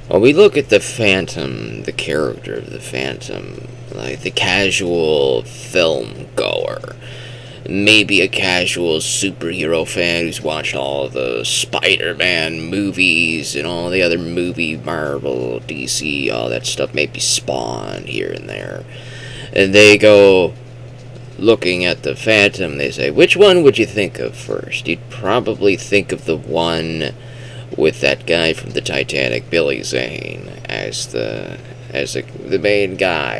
When we look at the Phantom, the character of the Phantom, like the casual film goer, maybe a casual superhero fan who's watched all the Spider-Man movies and all the other Marvel, DC, all that stuff, maybe Spawn here and there. And they go looking at the Phantom, they say, which one would you think of first? You'd probably think of the one with that guy from the Titanic, Billy Zane, as the main guy.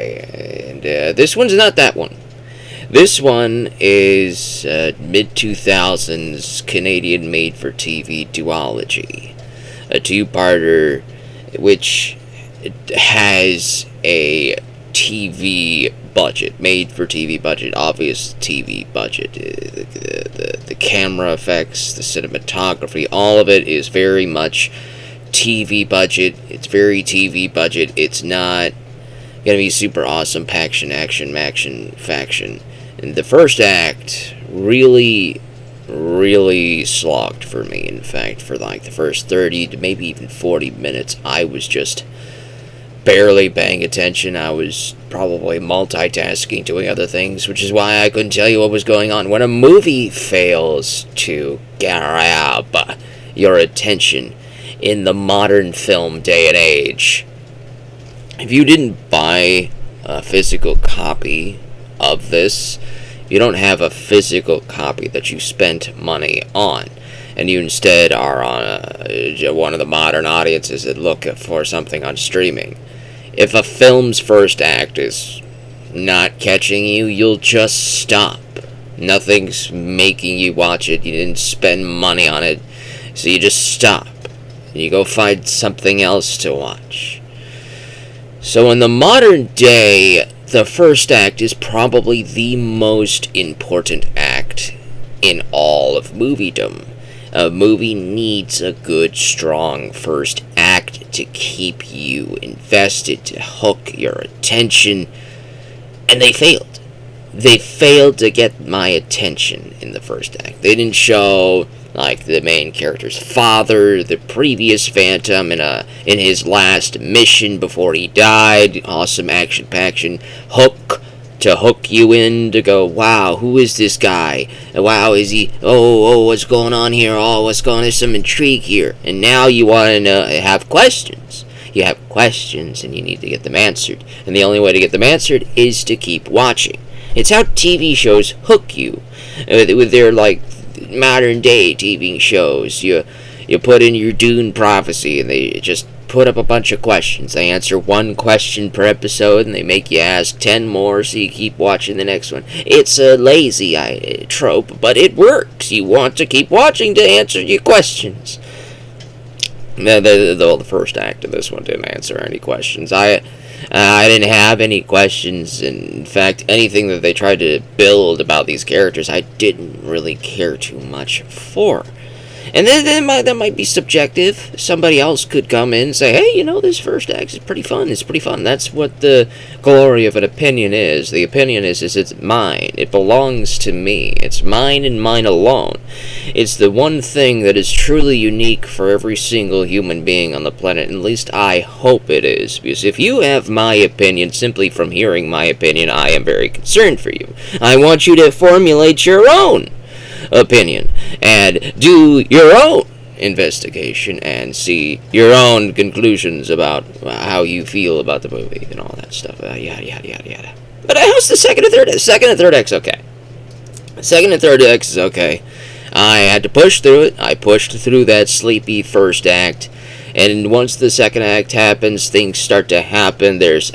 And this one's not that one. This one is mid-2000s Canadian made-for-TV duology. A two-parter which has a TV budget, made-for-TV budget, obvious TV budget. The camera effects, the cinematography, all of it is very much TV budget. It's very TV budget. It's not gonna be super awesome action, faction. And the first act really slogged for me. In fact, for like the first 30 to maybe even 40 minutes, I was just barely paying attention. I was probably multitasking, doing other things, which is why I couldn't tell you what was going on. When a movie fails to grab your attention in the modern film day and age, if you didn't buy a physical copy of this, you don't have a physical copy that you spent money on, and you instead are on one of the modern audiences that look for something on streaming. If a film's first act is not catching you, you'll just stop. Nothing's making you watch it. You didn't spend money on it, so you just stop. And you go find something else to watch. So in the modern day, the first act is probably the most important act in all of moviedom. A movie needs a good, strong first act to keep you invested, to hook your attention. And they failed. They failed to get my attention in the first act. They didn't show, like, the main character's father, the previous Phantom, in his last mission before he died. Awesome action hook to hook you in, to go, wow, who is this guy? Wow, is he, what's going on here? Oh, what's going on? There's some intrigue here. And now you want to know, have questions. You have questions, and you need to get them answered. And the only way to get them answered is to keep watching. It's how TV shows hook you. With their, like, modern day TV shows, you put in your Dune prophecy, and they just put up a bunch of questions. They answer one question per episode, and they make you ask 10 more, so you keep watching the next one. It's a lazy trope, but it works. You want to keep watching to answer your questions. The first act of this one didn't answer any questions. I didn't have any questions. In fact, anything that they tried to build about these characters, I didn't really care too much for. And then that might be subjective. Somebody else could come in and say, hey, this first act is pretty fun. It's pretty fun. That's what the glory of an opinion is. The opinion is it's mine. It belongs to me. It's mine and mine alone. It's the one thing that is truly unique for every single human being on the planet. At least I hope it is. Because if you have my opinion simply from hearing my opinion, I am very concerned for you. I want you to formulate your own opinion and do your own investigation and see your own conclusions about how you feel about the movie and all that stuff. Yada. But how's the second and third? Second and third act's okay. Second and third acts is okay. I had to push through it. I pushed through that sleepy first act. And once the second act happens, things start to happen. There's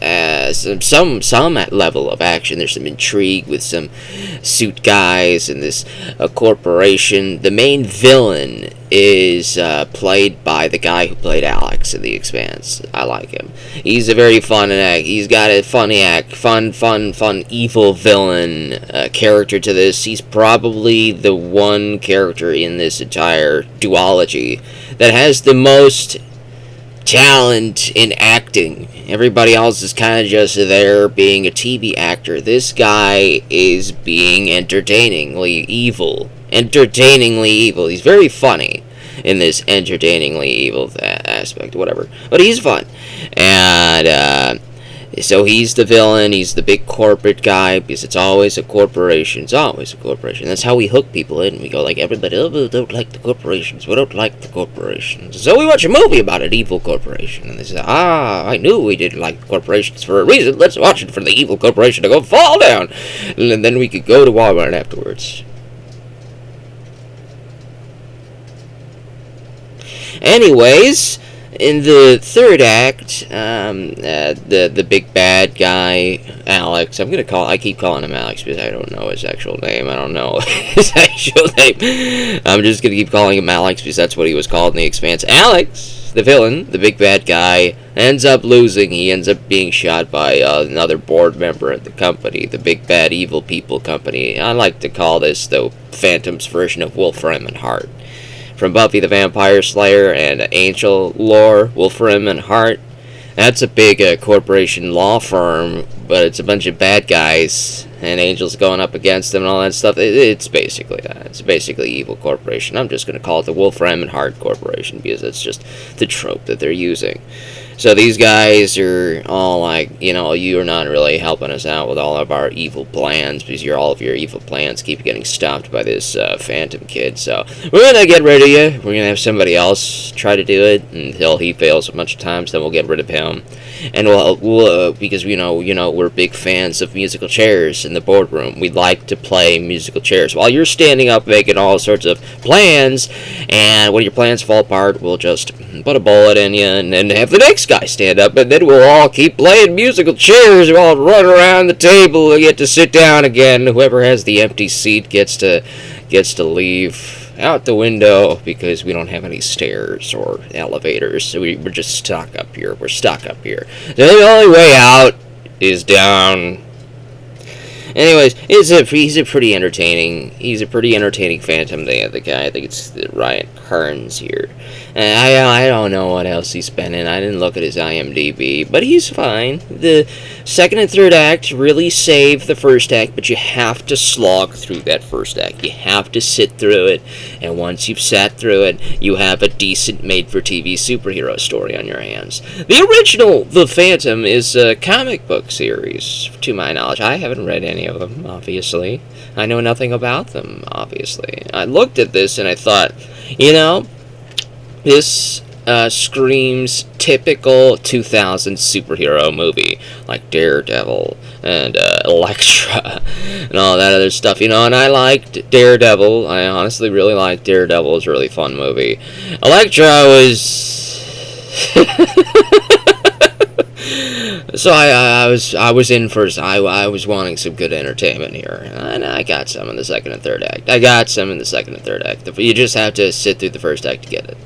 some level of action. There's some intrigue with some suit guys and this corporation. The main villain is played by the guy who played Alex in The Expanse. I like him. He's a very fun act. He's got a funny act. Fun, evil villain character to this. He's probably the one character in this entire duology that has the most talent in acting. Everybody else is kind of just there being a TV actor. This guy is being entertainingly evil. He's very funny. in this entertainingly evil aspect, whatever. But he's fun, and so he's the villain. He's the big corporate guy because it's always a corporation. It's always a corporation. That's how we hook people in. We go like, everybody, oh, we don't like the corporations. We don't like the corporations. So we watch a movie about an evil corporation, and they say, I knew we didn't like corporations for a reason. Let's watch it for the evil corporation to go fall down, and then we could go to Walmart afterwards. Anyways, in the third act, the big bad guy, Alex. I keep calling him Alex because I don't know his actual name. I don't know his actual name. I'm just gonna keep calling him Alex because that's what he was called in The Expanse. Alex, the villain, the big bad guy, ends up losing. He ends up being shot by another board member at the company, the big bad evil people company. I like to call this the Phantom's version of Wolfram and Hart. From Buffy the Vampire Slayer and Angel lore, Wolfram and Hart. That's a big corporation law firm, but it's a bunch of bad guys, and Angel's going up against them and all that stuff. It's basically that. It's basically evil corporation. I'm just going to call it the Wolfram and Hart Corporation because it's just the trope that they're using. So these guys are all like, you're not really helping us out with all of our evil plans because all of your evil plans keep getting stopped by this Phantom kid. So we're going to get rid of you. We're going to have somebody else try to do it until he fails a bunch of times. Then we'll get rid of him. And we'll because we're big fans of musical chairs in the boardroom. We like to play musical chairs while you're standing up making all sorts of plans. And when your plans fall apart, we'll just put a bullet in you and then have the next guy stand up, and then we'll all keep playing musical chairs. We'll all run around the table and get to sit down again. Whoever has the empty seat gets to leave out the window because we don't have any stairs or elevators, so we're just stuck up here. We're stuck up here. So the only way out is down. Anyways, he's a pretty entertaining Phantom. The guy, I think it's Ryan Kearns here. And I don't know what else he's been in. I didn't look at his IMDb, but he's fine. The second and third act really save the first act, but you have to slog through that first act. You have to sit through it, and once you've sat through it, you have a decent made-for-TV superhero story on your hands. The original The Phantom is a comic book series, to my knowledge. I haven't read any of them, obviously. I know nothing about them, obviously. I looked at this and I thought, this screams typical 2000s superhero movie, like Daredevil and Elektra and all that other stuff, and I liked Daredevil. I honestly really liked Daredevil. It was a really fun movie. Elektra was... So I was wanting some good entertainment here, and I got some in the second and third act. You just have to sit through the first act to get it.